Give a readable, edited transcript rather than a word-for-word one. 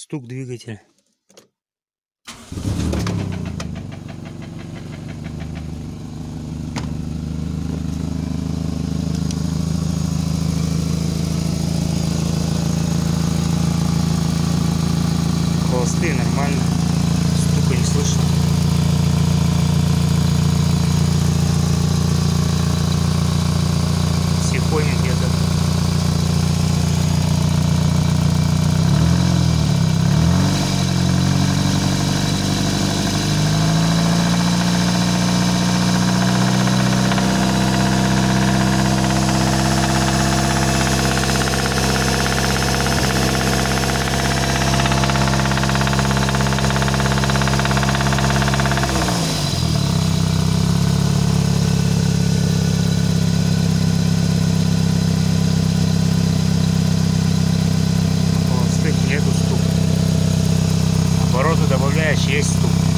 стук двигателя. Холостые нормально, стука не слышно. Сихоня где-то. Нету стук. Обороты добавляешь, есть стук.